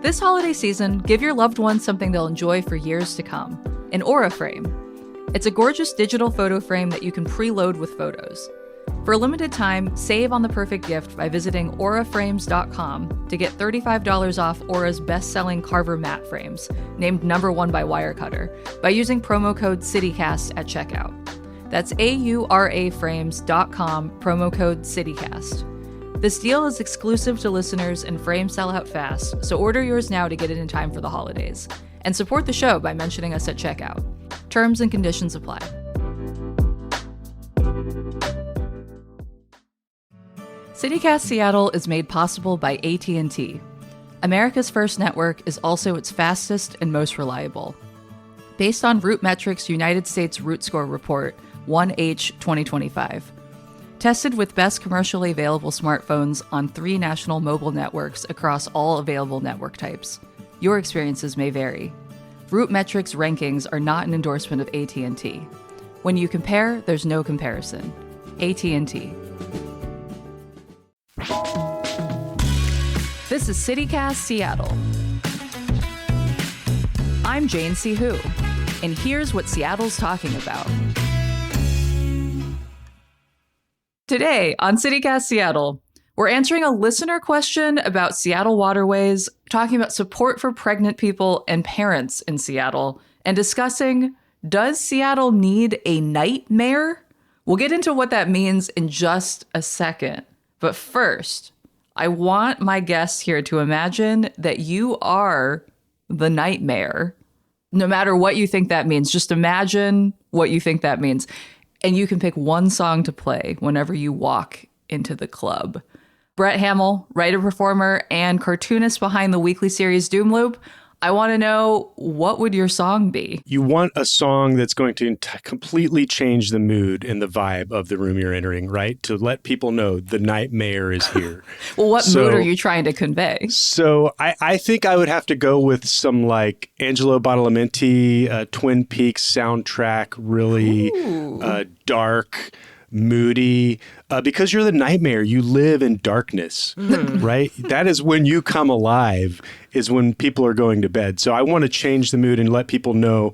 This holiday season, give your loved ones something they'll enjoy for years to come. An Aura frame. It's a gorgeous digital photo frame that you can preload with photos. For a limited time, save on the perfect gift by visiting auraframes.com to get $35 off Aura's best-selling Carver matte frames, named #1 by Wirecutter, by using promo code CityCast at checkout. That's auraframes.com, promo code CityCast. This deal is exclusive to listeners and frames sell out fast, so order yours now to get it in time for the holidays. And support the show by mentioning us at checkout. Terms and conditions apply. CityCast Seattle is made possible by AT&T. America's first network is also its fastest and most reliable. Based on RootMetrics' United States Root Score Report, 1H 2025. Tested with best commercially available smartphones on 3 national mobile networks across all available network types. Your experiences may vary. RootMetrics rankings are not an endorsement of AT&T. When you compare, there's no comparison. AT&T. This is CityCast Seattle. I'm Jane C. Hu, and here's what Seattle's talking about. Today on CityCast Seattle, we're answering a listener question about Seattle waterways, talking about support for pregnant people and parents in Seattle, and discussing, does Seattle need a nightmare? We'll get into what that means in just a second. But first, I want my guests here to imagine that you are the nightmare. No matter what you think that means, just imagine what you think that means. And you can pick one song to play whenever you walk into the club. Brett Hamil, writer-performer and cartoonist behind the weekly series Doom Loop, I want to know, what would your song be? You want a song that's going to completely change the mood and the vibe of the room you're entering, right? To let people know the nightmare is here. Well, what mood are you trying to convey? So I think I would have to go with some like Angelo Badalamenti, Twin Peaks soundtrack, really dark, moody, because you're the nightmare. You live in darkness, right? That is when you come alive, is when people are going to bed. So I want to change the mood and let people know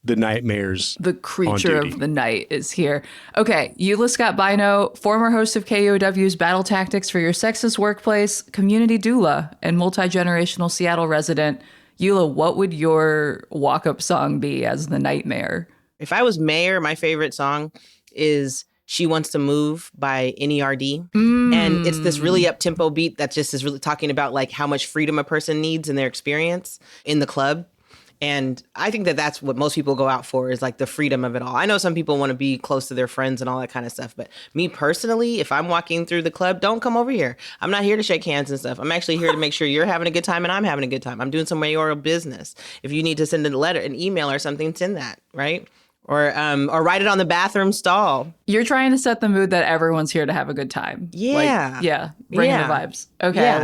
the nightmares. The creature of the night is here. Okay, Eula Scott Bynoe, former host of KUOW's Battle Tactics for Your Sexist Workplace, community doula, and multi-generational Seattle resident. Eula, what would your walk-up song be as the nightmare? If I was mayor, my favorite song is She Wants to Move by NERD. And it's this really up-tempo beat that just is really talking about like how much freedom a person needs in their experience in the club. And I think that that's what most people go out for, is like the freedom of it all. I know some people want to be close to their friends and all that kind of stuff. But me personally, if I'm walking through the club, don't come over here. I'm not here to shake hands and stuff. I'm actually here to make sure you're having a good time and I'm having a good time. I'm doing some mayoral business. If you need to send a letter, an email or something, send that, right? Or write it on the bathroom stall. You're trying to set the mood that everyone's here to have a good time. Yeah. Bring the vibes. Okay, yeah. I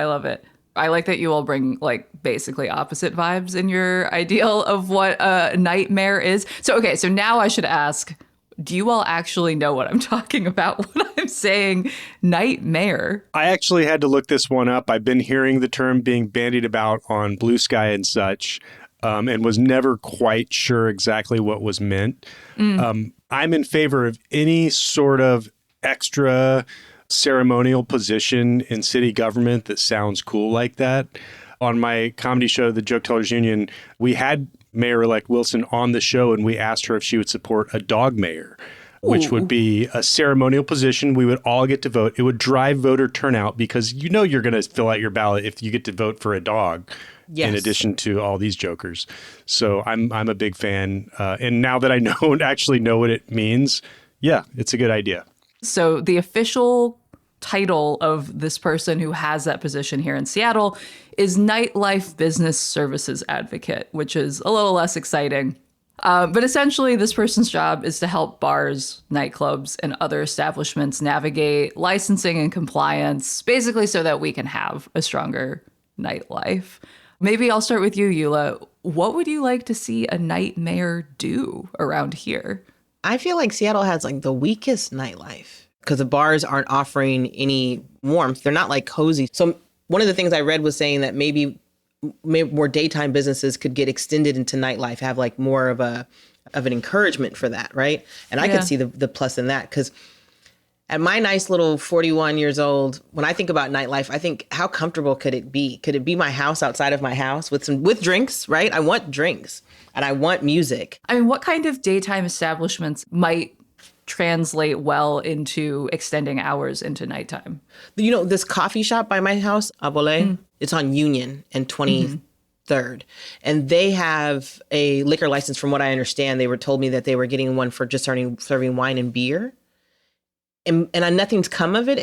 love it. I like that you all bring like basically opposite vibes in your ideal of what a nightmare is. So now I should ask, do you all actually know what I'm talking about when I'm saying nightmare? I actually had to look this one up. I've been hearing the term being bandied about on Blue Sky and such. And was never quite sure exactly what was meant. I'm in favor of any sort of extra ceremonial position in city government that sounds cool like that. On my comedy show, the Joke Tellers Union, we had Mayor-elect Wilson on the show, and we asked her if she would support a dog mayor, which would be a ceremonial position. We would all get to vote. It would drive voter turnout because you know you're going to fill out your ballot if you get to vote for a dog. Yes. In addition to all these jokers. So I'm a big fan. And now that I actually know what it means, yeah, it's a good idea. So the official title of this person who has that position here in Seattle is Nightlife Business Services Advocate, which is a little less exciting. But essentially, this person's job is to help bars, nightclubs, and other establishments navigate licensing and compliance, basically so that we can have a stronger nightlife. Maybe I'll start with you, Eula. What would you like to see a nightmare do around here? I feel like Seattle has like the weakest nightlife because the bars aren't offering any warmth. They're not like cozy. So one of the things I read was saying that maybe maybe more daytime businesses could get extended into nightlife, have like more of an encouragement for that, right? And I could see the plus in that, because at my nice little 41 years old, when I think about nightlife, I think, how comfortable could it be? Could it be my house outside of my house with drinks, right? I want drinks and I want music. I mean, what kind of daytime establishments might translate well into extending hours into nighttime? You know, this coffee shop by my house, Abole, it's on Union and 23rd. And they have a liquor license. From what I understand, they told me that they were getting one for just serving wine and beer. And nothing's come of it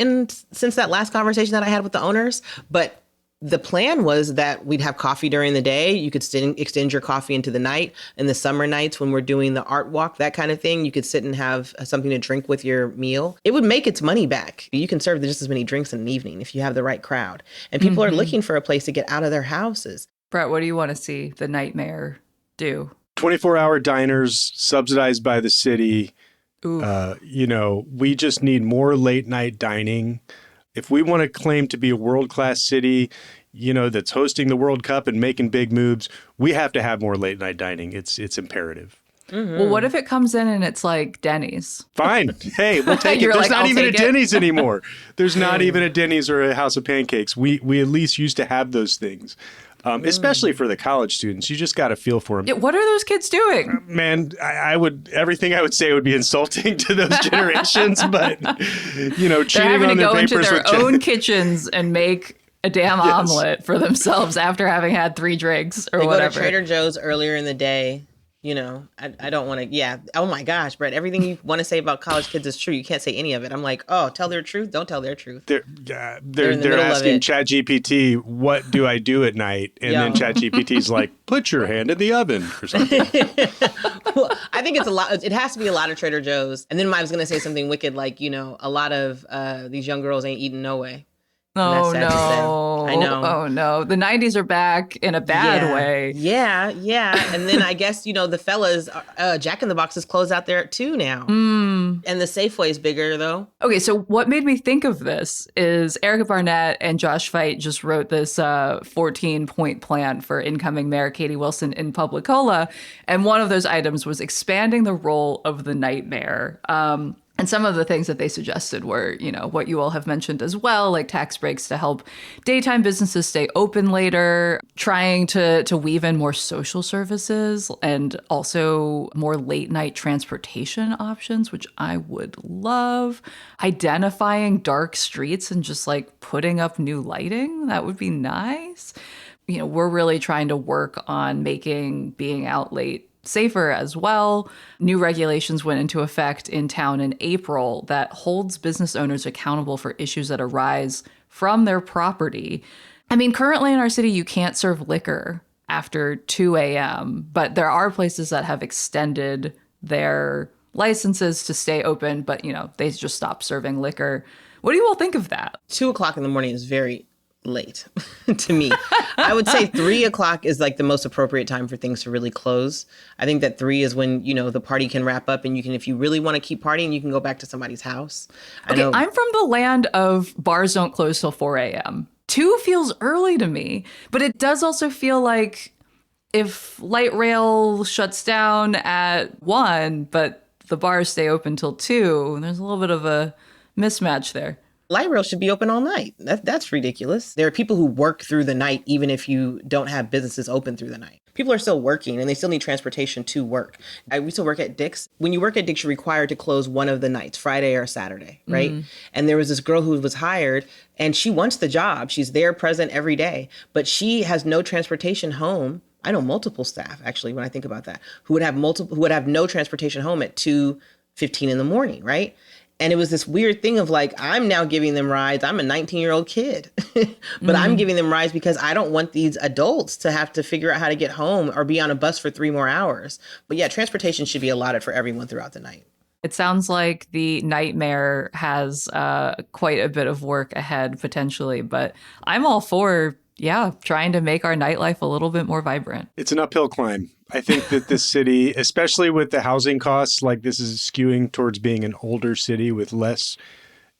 since that last conversation that I had with the owners. But the plan was that we'd have coffee during the day. You could extend your coffee into the night. In the summer nights when we're doing the art walk, that kind of thing, you could sit and have something to drink with your meal. It would make its money back. You can serve just as many drinks in an evening if you have the right crowd. And people are looking for a place to get out of their houses. Brett, what do you want to see the Nightmare do? 24-hour diners subsidized by the city. You know, we just need more late night dining. If we want to claim to be a world-class city, you know, that's hosting the World Cup and making big moves, we have to have more late night dining. It's imperative. Well, what if it comes in and it's like Denny's? Fine. Hey, we'll take it. There's like, not I'll even a take it. Denny's anymore. There's not even a Denny's or a House of Pancakes. We at least used to have those things. Especially for the college students. You just got to feel for them. Yeah, what are those kids doing? Man, everything I would say would be insulting to those generations, but, you know, They're cheating having on to their go into papers their with own kitchens and make a damn omelet for themselves after having had 3 drinks or they whatever. Go to Trader Joe's earlier in the day. You know, I don't want to, oh my gosh, Brett, everything you want to say about college kids is true. You can't say any of it. I'm like, oh, tell their truth. Don't tell their truth. They're asking ChatGPT, what do I do at night? And then ChatGPT's like, put your hand in the oven or something. Well, I think it's a lot. It has to be a lot of Trader Joe's. And then I was going to say something wicked like, you know, a lot of these young girls ain't eating no way. Oh, no. I know. Oh, no. The 90s are back in a bad way. Yeah. And then I guess, you know, the fellas, Jack in the Box is closed out there at 2 now. And the Safeway's bigger, though. Okay, so what made me think of this is Erica Barnett and Josh Feit just wrote this 14-point plan for incoming Mayor Katie Wilson in Publicola. And one of those items was expanding the role of the nightmare. And some of the things that they suggested were, you know, what you all have mentioned as well, like tax breaks to help daytime businesses stay open later, trying to weave in more social services and also more late night transportation options, which I would love. Identifying dark streets and just like putting up new lighting. That would be nice. You know, we're really trying to work on making being out late safer as well. New regulations went into effect in town in April that holds business owners accountable for issues that arise from their property. I mean, currently in our city, you can't serve liquor after 2 a.m., but there are places that have extended their licenses to stay open, but, you know, they just stopped serving liquor. What do you all think of that? 2 o'clock in the morning is very late to me. I would say 3 o'clock is like the most appropriate time for things to really close. I think that 3 is when, you know, the party can wrap up and you can, if you really want to keep partying, you can go back to somebody's house. I'm from the land of bars don't close till 4 a.m. 2 feels early to me, but it does also feel like if light rail shuts down at 1, but the bars stay open till 2, there's a little bit of a mismatch there. Light rail should be open all night. That's ridiculous. There are people who work through the night, even if you don't have businesses open through the night. People are still working and they still need transportation to work. I used to work at Dick's. When you work at Dick's, you're required to close one of the nights, Friday or Saturday, right? And there was this girl who was hired and she wants the job. She's there present every day, but she has no transportation home. I know multiple staff, actually, when I think about that, who would have no transportation home at 2:15 in the morning, right? And it was this weird thing of like, I'm now giving them rides. I'm a 19-year-old kid, but I'm giving them rides because I don't want these adults to have to figure out how to get home or be on a bus for 3 more hours. But yeah, transportation should be allotted for everyone throughout the night. It sounds like the nightmare has quite a bit of work ahead potentially, but I'm all for, trying to make our nightlife a little bit more vibrant. It's an uphill climb. I think that this city, especially with the housing costs, like this is skewing towards being an older city with less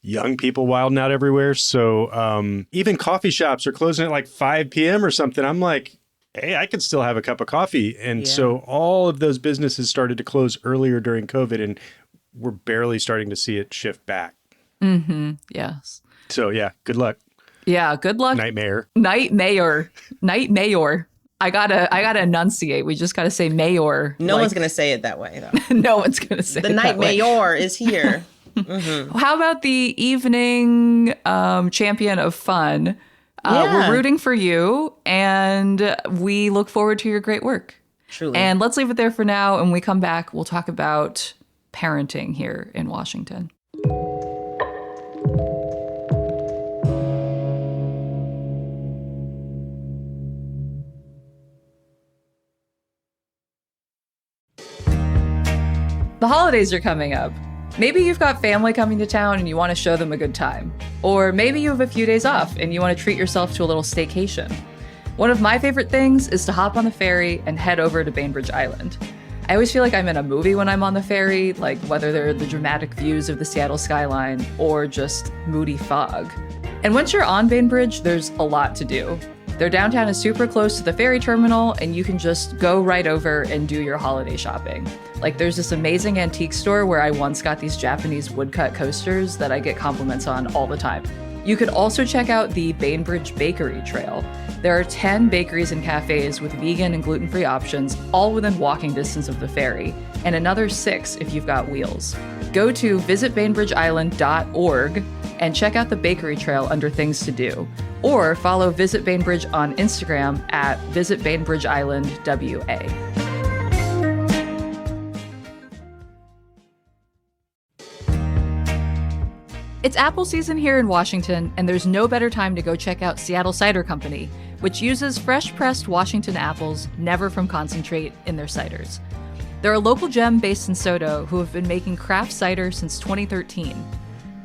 young people wilding out everywhere. So even coffee shops are closing at like 5 p.m. or something. I'm like, hey, I could still have a cup of coffee. And so all of those businesses started to close earlier during COVID, and we're barely starting to see it shift back. Mm-hmm. Yes. So yeah, good luck. Yeah, good luck. Night mayor. Night mayor. Night mayor. I gotta enunciate. We just gotta say mayor. No one's gonna say it that way, though. No one's gonna say the it night that way. mayor is here. Mm-hmm. How about the evening champion of fun? We're rooting for you, and we look forward to your great work. Truly. And let's leave it there for now. And when we come back, we'll talk about parenting here in Washington. The holidays are coming up. Maybe you've got family coming to town and you want to show them a good time. Or maybe you have a few days off and you want to treat yourself to a little staycation. One of my favorite things is to hop on the ferry and head over to Bainbridge Island. I always feel like I'm in a movie when I'm on the ferry, like whether they're the dramatic views of the Seattle skyline or just moody fog. And once you're on Bainbridge, there's a lot to do. Their downtown is super close to the ferry terminal, and you can just go right over and do your holiday shopping. Like, there's this amazing antique store where I once got these Japanese woodcut coasters that I get compliments on all the time. You could also check out the Bainbridge Bakery Trail. There are 10 bakeries and cafes with vegan and gluten-free options, all within walking distance of the ferry, and another 6 if you've got wheels. Go to visitbainbridgeisland.org and check out the bakery trail under things to do. Or follow Visit Bainbridge on Instagram at Visit Bainbridge Island WA. It's apple season here in Washington, and there's no better time to go check out Seattle Cider Company, which uses fresh-pressed Washington apples, never from concentrate, in their ciders. They're a local gem based in SoDo who have been making craft cider since 2013.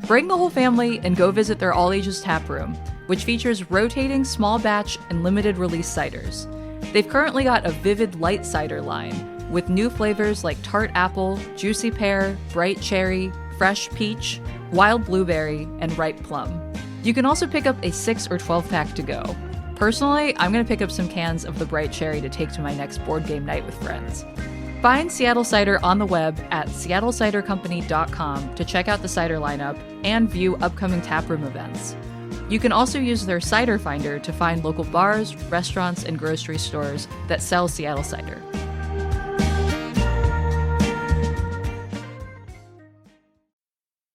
Bring the whole family and go visit their all-ages tap room, which features rotating small batch and limited release ciders. They've currently got a vivid light cider line with new flavors like tart apple, juicy pear, bright cherry, fresh peach, wild blueberry, and ripe plum. You can also pick up a 6 or 12 pack to go. Personally, I'm going to pick up some cans of the bright cherry to take to my next board game night with friends. Find Seattle Cider on the web at seattlecidercompany.com to check out the cider lineup and view upcoming taproom events. You can also use their cider finder to find local bars, restaurants, and grocery stores that sell Seattle cider.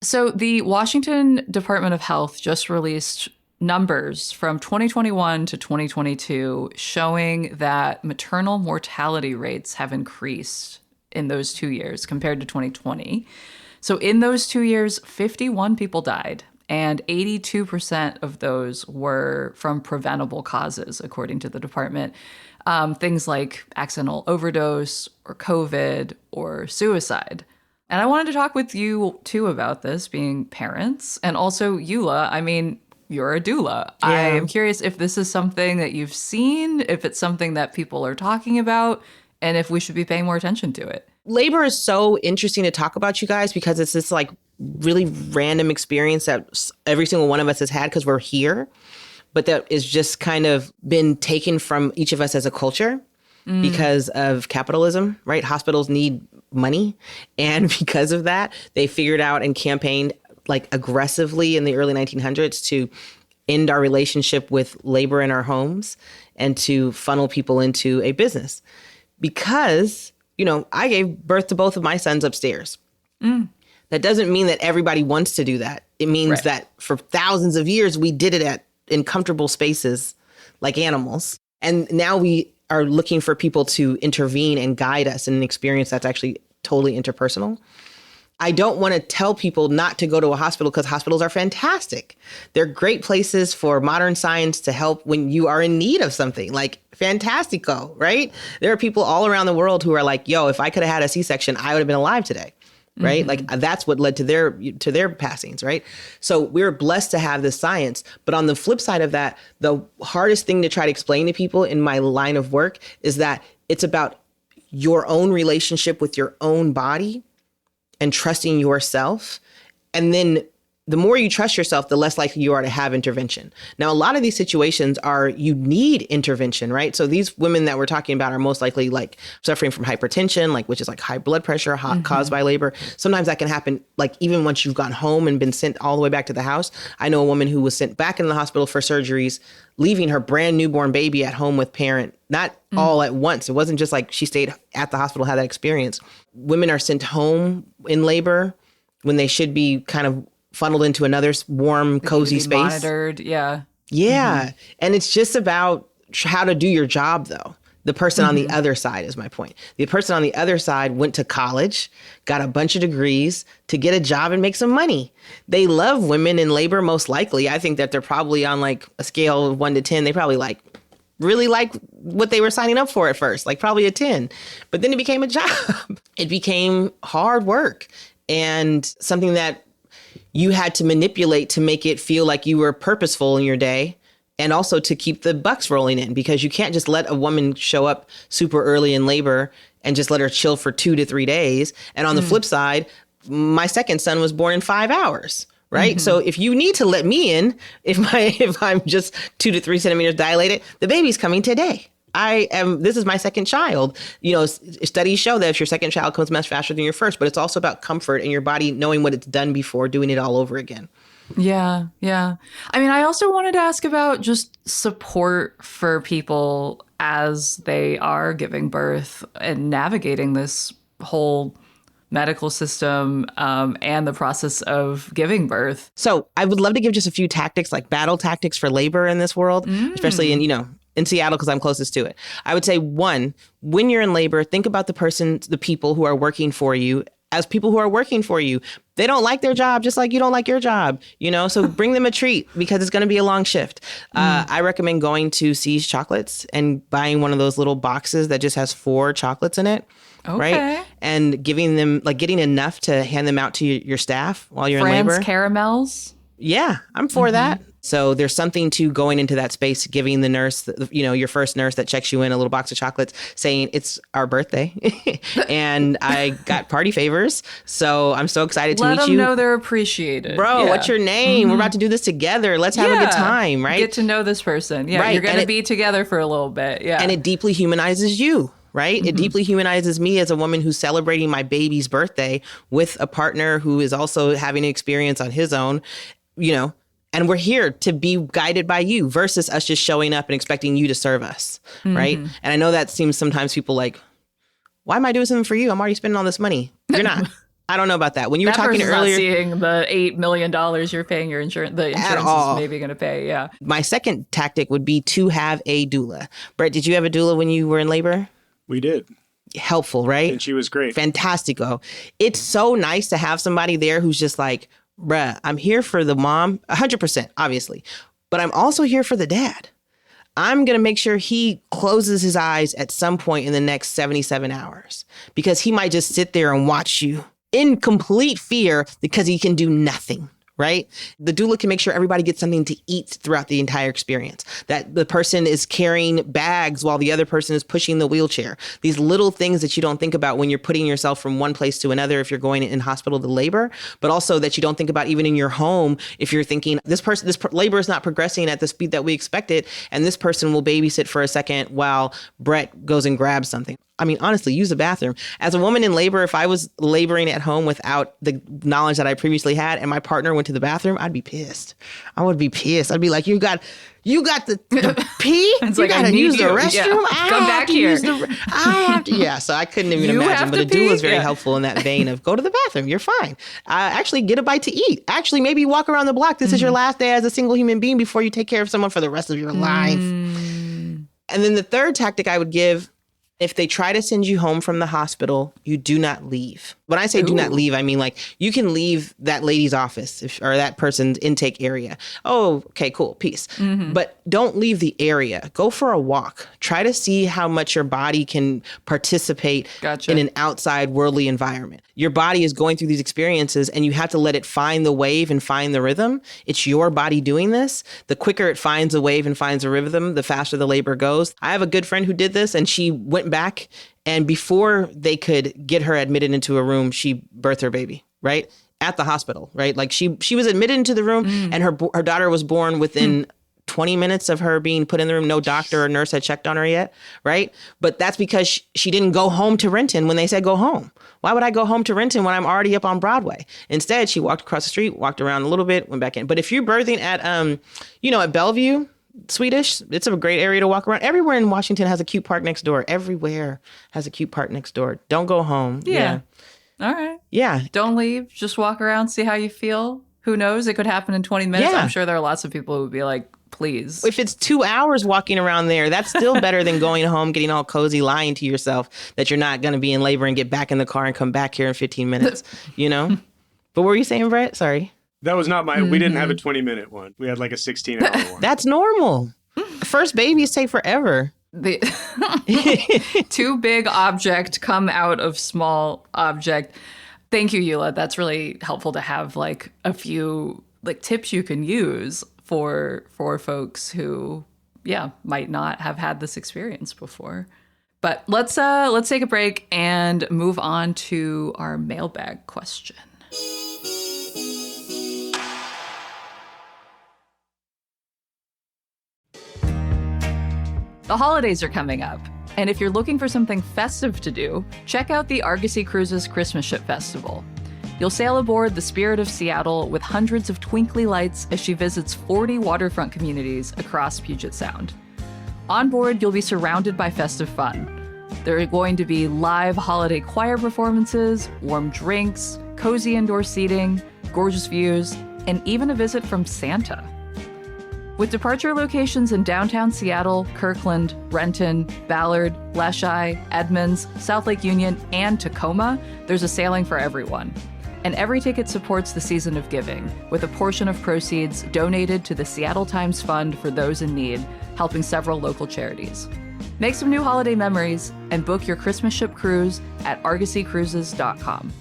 So the Washington Department of Health just released numbers from 2021 to 2022 showing that maternal mortality rates have increased in those 2 years compared to 2020. So in those 2 years, 51 people died, and 82% of those were from preventable causes, according to the department. Things like accidental overdose or COVID or suicide. And I wanted to talk with you, too, about this, being parents, and also Eula. I mean, you're a doula. Yeah. I am curious if this is something that you've seen, if it's something that people are talking about, and if we should be paying more attention to it. Labor is so interesting to talk about, you guys, because it's this like really random experience that every single one of us has had because we're here, but that is just kind of been taken from each of us as a culture because of capitalism, right? Hospitals need money. And because of that, they figured out and campaigned like aggressively in the early 1900s to end our relationship with labor in our homes and to funnel people into a business. Because, you know, I gave birth to both of my sons upstairs. That doesn't mean that everybody wants to do that. It means that for thousands of years, we did it in comfortable spaces like animals. And now we are looking for people to intervene and guide us in an experience that's actually totally interpersonal. I don't want to tell people not to go to a hospital because hospitals are fantastic. They're great places for modern science to help when you are in need of something, like fantastico, right? There are people all around the world who are like, yo, if I could have had a C-section, I would have been alive today, right? Like that's what led to their passings, right? So we're blessed to have this science. But on the flip side of that, the hardest thing to try to explain to people in my line of work is that it's about your own relationship with your own body and trusting yourself, and then the more you trust yourself, the less likely you are to have intervention. Now, a lot of these situations are you need intervention, right? So these women that we're talking about are most likely like suffering from hypertension, like which is like high blood pressure caused by labor. Sometimes that can happen like even once you've gone home and been sent all the way back to the house. I know a woman who was sent back into the hospital for surgeries, leaving her brand newborn baby at home with parent, not all at once. It wasn't just like she stayed at the hospital, had that experience. Women are sent home in labor when they should be kind of funneled into another warm, cozy space. Monitored, yeah. Yeah. And it's just about how to do your job, though. The person on the other side is my point. The person on the other side went to college, got a bunch of degrees to get a job and make some money. They love women in labor, most likely. I think that they're probably on like a scale of 1 to 10. They probably really like what they were signing up for at first, like probably a 10. But then it became a job. It became hard work and something that you had to manipulate to make it feel like you were purposeful in your day and also to keep the bucks rolling in, because you can't just let a woman show up super early in labor and just let her chill for 2 to 3 days. And on the flip side, my second son was born in 5 hours. Right. So if you need to let me in, if I'm just 2 to 3 centimeters dilated, the baby's coming today. This is my second child. You know, studies show that if your second child comes much faster than your first, but it's also about comfort and your body knowing what it's done before, doing it all over again. Yeah. Yeah. I mean, I also wanted to ask about just support for people as they are giving birth and navigating this whole medical system and the process of giving birth. So I would love to give just a few tactics, like battle tactics for labor in this world, especially in Seattle, because I'm closest to it. I would say, 1, when you're in labor, think about the people who are working for you as people who are working for you. They don't like their job just like you don't like your job, so bring them a treat because it's going to be a long shift. I recommend going to C's Chocolates and buying one of those little boxes that just has 4 chocolates in it. Okay. Right. And giving them, like, getting enough to hand them out to your staff while you're in labor. Caramels. Yeah, I'm for that. So there's something to going into that space, giving the nurse, your first nurse that checks you in, a little box of chocolates, saying it's our birthday and I got party favors. So I'm so excited to meet you. Let them know they're appreciated. Bro, what's your name? We're about to do this together. Let's have a good time, right? Get to know this person. Yeah, right. You're going to be together for a little bit. Yeah. And it deeply humanizes you. Right? It deeply humanizes me as a woman who's celebrating my baby's birthday with a partner who is also having an experience on his own, and we're here to be guided by you versus us just showing up and expecting you to serve us. Right. And I know that seems sometimes people like, why am I doing something for you? I'm already spending all this money. You're not. I don't know about that. When you were talking earlier, not seeing the $8 million you're paying your insurance, the insurance is maybe going to pay. Yeah. My second tactic would be to have a doula. Brett, did you have a doula when you were in labor? We did. Helpful, right? And she was great. Fantastico. It's so nice to have somebody there who's just like, bruh, I'm here for the mom, 100%, obviously, but I'm also here for the dad. I'm going to make sure he closes his eyes at some point in the next 77 hours because he might just sit there and watch you in complete fear because he can do nothing. Right? The doula can make sure everybody gets something to eat throughout the entire experience, that the person is carrying bags while the other person is pushing the wheelchair. These little things that you don't think about when you're putting yourself from one place to another if you're going in hospital to labor, but also that you don't think about even in your home if you're thinking this labor is not progressing at the speed that we expected, and this person will babysit for a second while Brett goes and grabs something. I mean, honestly, use the bathroom. As a woman in labor, if I was laboring at home without the knowledge that I previously had and my partner went to the bathroom, I'd be pissed. I would be pissed. I'd be like, you got the pee? It's you like, gotta use the restroom? Yeah. Come back here. I have to. Yeah, so I couldn't even imagine. But a doula is very helpful in that vein of go to the bathroom. You're fine. Actually, get a bite to eat. Actually, maybe walk around the block. This is your last day as a single human being before you take care of someone for the rest of your life. And then the third tactic I would give, if they try to send you home from the hospital, you do not leave. When I say do not leave, I mean, like, you can leave that lady's office or that person's intake area. Oh, okay, cool, peace. But don't leave the area. Go for a walk. Try to see how much your body can participate in an outside worldly environment. Your body is going through these experiences and you have to let it find the wave and find the rhythm. It's your body doing this. The quicker it finds a wave and finds a rhythm, the faster the labor goes. I have a good friend who did this and she went back, and before they could get her admitted into a room, she birthed her baby, right? at the hospital, right? Like she was admitted into the room and her daughter was born within 20 minutes of her being put in the room. No doctor or nurse had checked on her yet, right? But that's because she didn't go home to Renton when they said go home. Why would I go home to Renton when I'm already up on Broadway? Instead, she walked across the street, walked around a little bit, went back in. But if you're birthing at, at Bellevue, Swedish, it's a great area to walk around. Everywhere in Washington has a cute park next door. Everywhere has a cute park next door. Don't go home. Yeah. All right. Yeah. Don't leave. Just walk around, see how you feel. Who knows? It could happen in 20 minutes. Yeah. I'm sure there are lots of people who would be like, please. If it's 2 hours walking around there, that's still better than going home, getting all cozy, lying to yourself that you're not going to be in labor and get back in the car and come back here in 15 minutes, But what were you saying, Brett? Sorry. That was not we didn't have a 20-minute one. We had like a 16-hour one. That's normal. First babies take forever. The too big object come out of small object. Thank you, Eula. That's really helpful to have like a few like tips you can use for folks who might not have had this experience before. But let's take a break and move on to our mailbag question. The holidays are coming up, and if you're looking for something festive to do, check out the Argosy Cruises Christmas Ship Festival. You'll sail aboard the Spirit of Seattle with hundreds of twinkly lights as she visits 40 waterfront communities across Puget Sound. On board, you'll be surrounded by festive fun. There are going to be live holiday choir performances, warm drinks, cozy indoor seating, gorgeous views, and even a visit from Santa. With departure locations in downtown Seattle, Kirkland, Renton, Ballard, Leschi, Edmonds, South Lake Union, and Tacoma, there's a sailing for everyone. And every ticket supports the season of giving, with a portion of proceeds donated to the Seattle Times Fund for those in need, helping several local charities. Make some new holiday memories and book your Christmas ship cruise at argosycruises.com.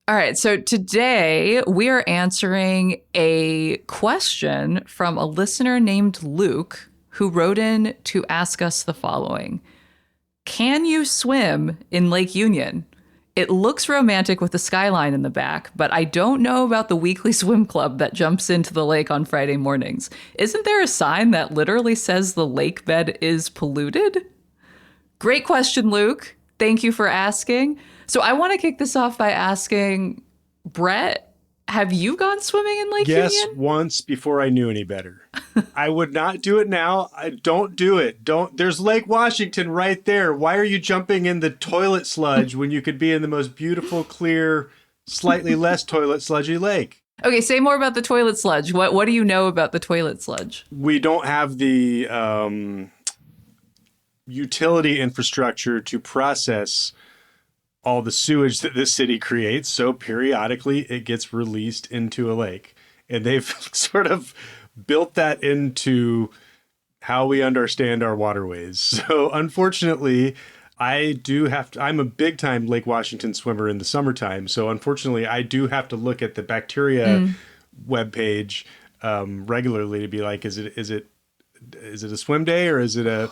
All right, so today we are answering a question from a listener named Luke who wrote in to ask us the following. Can you swim in Lake Union? It looks romantic with the skyline in the back, but I don't know about the weekly swim club that jumps into the lake on Friday mornings. Isn't there a sign that literally says the lake bed is polluted? Great question, Luke. Thank you for asking. So I want to kick this off by asking, Brett, have you gone swimming in Lake Union? Yes, once before I knew any better. I would not do it now. Don't do it. There's Lake Washington right there. Why are you jumping in the toilet sludge when you could be in the most beautiful, clear, slightly less toilet sludgy lake? Okay, say more about the toilet sludge. What do you know about the toilet sludge? We don't have the utility infrastructure to process all the sewage that this city creates. So periodically it gets released into a lake. And they've sort of built that into how we understand our waterways. So unfortunately, I'm a big time Lake Washington swimmer in the summertime. So unfortunately, I do have to look at the bacteria webpage regularly to be like, is it a swim day or is it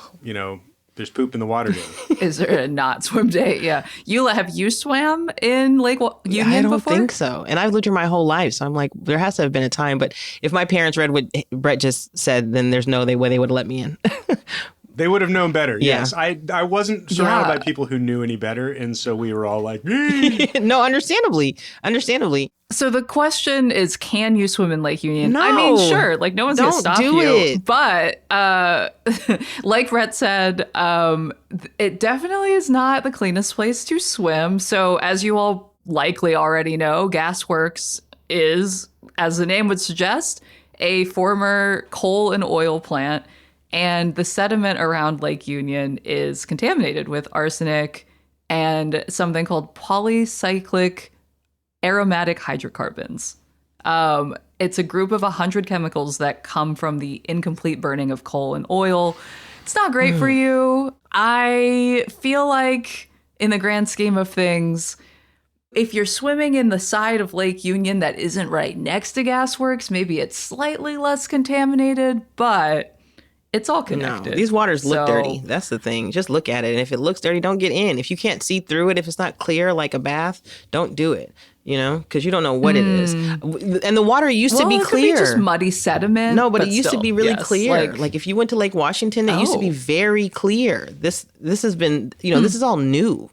there's poop in the water day? Is there a not swim day? Yeah. Eula, have you swam in Lake Union before? I don't think so. And I've lived here my whole life. So I'm like, there has to have been a time. But if my parents read what Brett just said, then there's no way they would have let me in. They would have known better. Yeah. Yes. I wasn't surrounded by people who knew any better. And so we were all like, no, understandably. So the question is, can you swim in Lake Union? No. I mean, sure. Like, no one's going to stop do you. it. But like Brett said, it definitely is not the cleanest place to swim. So as you all likely already know, Gasworks is, as the name would suggest, a former coal and oil plant. And the sediment around Lake Union is contaminated with arsenic and something called polycyclic aromatic hydrocarbons. It's a group of 100 chemicals that come from the incomplete burning of coal and oil. It's not great for you. I feel like in the grand scheme of things, if you're swimming in the side of Lake Union that isn't right next to Gasworks, maybe it's slightly less contaminated, but It's all connected. No, these waters look dirty. That's the thing. Just look at it. And if it looks dirty, don't get in. If you can't see through it, if it's not clear like a bath, don't do it. Because you don't know what it is. And the water used to be clear. It could be just muddy sediment. No, but it used to be really clear. Like if you went to Lake Washington, it used to be very clear. This has been, this is all new.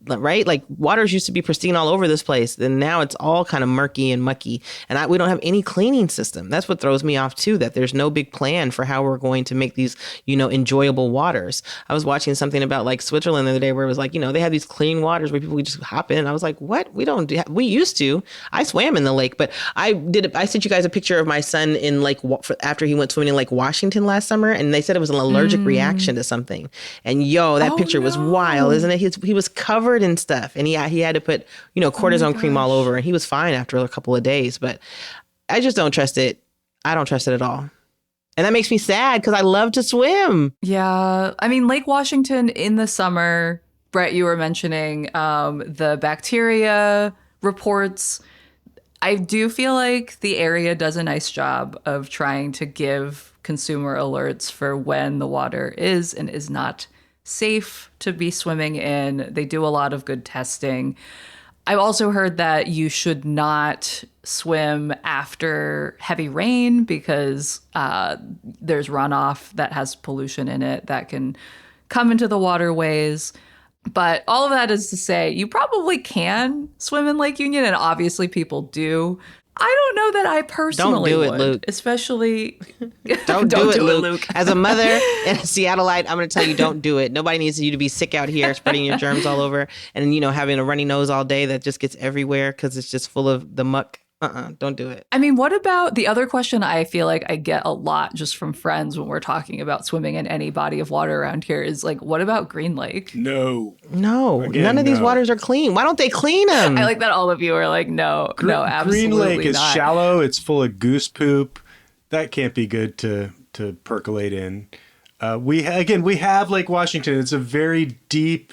Right? Like waters used to be pristine all over this place. And now it's all kind of murky and mucky. And we don't have any cleaning system. That's what throws me off too, that there's no big plan for how we're going to make these, enjoyable waters. I was watching something about like Switzerland the other day where it was like, they have these clean waters where people could just hop in. I was like, what? We used to. I swam in the lake, but I sent you guys a picture of my son in after he went swimming in Lake Washington last summer. And they said it was an allergic reaction to something. And that picture was wild, isn't it? He was covered and stuff, and he had to put cortisone cream all over, and he was fine after a couple of days. But I just don't trust it. I don't trust it at all, and that makes me sad because I love to swim. Yeah, I mean, Lake Washington in the summer, Brett, you were mentioning the bacteria reports. I do feel like the area does a nice job of trying to give consumer alerts for when the water is and is not safe to be swimming in. They do a lot of good testing. I've also heard that you should not swim after heavy rain because there's runoff that has pollution in it that can come into the waterways. But all of that is to say, you probably can swim in Lake Union, and obviously people do. I don't know that I personally would. Don't do it, Luke. Especially... Don't do it, Luke. As a mother and a Seattleite, I'm going to tell you, don't do it. Nobody needs you to be sick out here, spreading your germs all over, and, having a runny nose all day that just gets everywhere because it's just full of the muck. Don't do it. I mean, what about the other question I feel like I get a lot just from friends when we're talking about swimming in any body of water around here is like, what about Green Lake? No. Again, none of these waters are clean. Why don't they clean them? I like that all of you are like, no, absolutely Green Lake is not. shallow. It's full of goose poop. That can't be good to percolate in. We have Lake Washington. It's a very deep,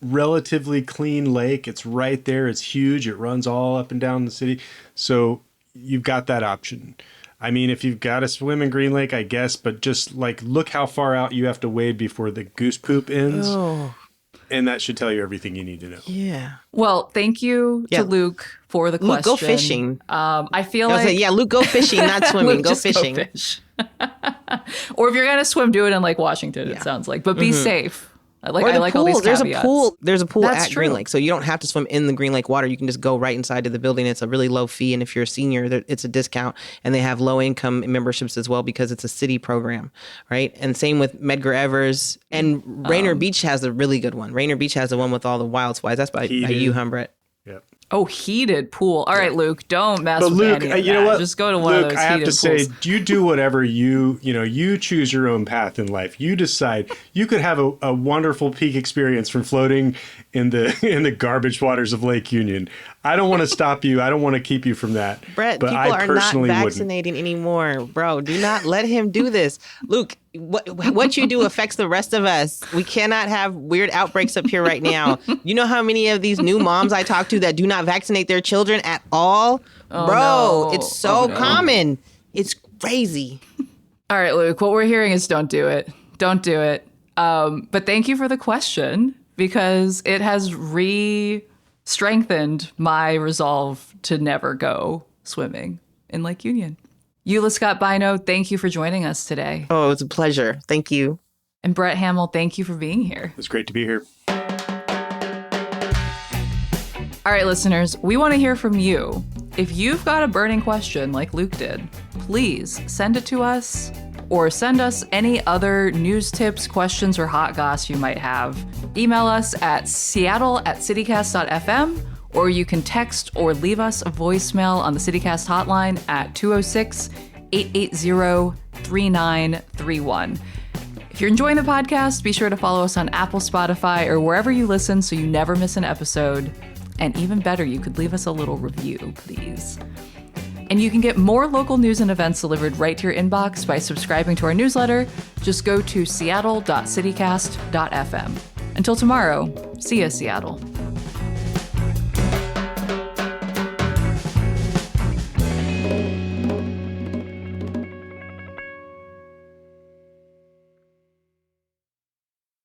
relatively clean lake. It's right there. It's huge. It runs all up and down the city. So you've got that option. I mean, if you've got to swim in Green Lake, I guess, but just look how far out you have to wade before the goose poop ends. Oh. And that should tell you everything you need to know. Yeah. Well, thank you to Luke for the question. Luke, go fishing. I feel like... Luke, go fishing, not swimming. Luke, go just fishing. Go fish. Or if you're going to swim, do it in Lake Washington, it sounds like. But be safe. I like all these caveats. There's a pool That's at true. Green Lake, so you don't have to swim in the Green Lake water. You can just go right inside of the building. It's a really low fee, and if you're a senior, it's a discount. And they have low income memberships as well because it's a city program, right? And same with Medgar Evers, and Rainier Beach has a really good one. Rainier Beach has the one with all the wild slides. That's by you, Humbret. Yep. Oh, heated pool. All right, Luke, don't mess But with Luke, any of you know that. what? Just go to one Luke, of those I have heated to pools. say, you do whatever you choose your own path in life. You decide. You could have a wonderful peak experience from floating in the garbage waters of Lake Union. I don't want to stop you. I don't want to keep you from that. Brett, but people I are not personally vaccinating anymore, bro. Do not let him do this. Luke, what you do affects the rest of us. We cannot have weird outbreaks up here right now. You know how many of these new moms I talk to that do not vaccinate their children at all? Oh, bro, no. it's so common. It's crazy. All right, Luke, what we're hearing is don't do it. Don't do it. But thank you for the question because it has strengthened my resolve to never go swimming in Lake Union. Eula Scott Bynoe, thank you for joining us today. Oh, it's a pleasure. Thank you. And Brett Hamil, thank you for being here. It's great to be here. All right, listeners, we want to hear from you. If you've got a burning question like Luke did, please send it to us or send us any other news tips, questions, or hot goss you might have. Email us at seattle@citycast.fm, or you can text or leave us a voicemail on the CityCast hotline at 206-880-3931. If you're enjoying the podcast, be sure to follow us on Apple, Spotify, or wherever you listen so you never miss an episode. And even better, you could leave us a little review, please. And you can get more local news and events delivered right to your inbox by subscribing to our newsletter. Just go to seattle.citycast.fm. Until tomorrow, see ya, Seattle.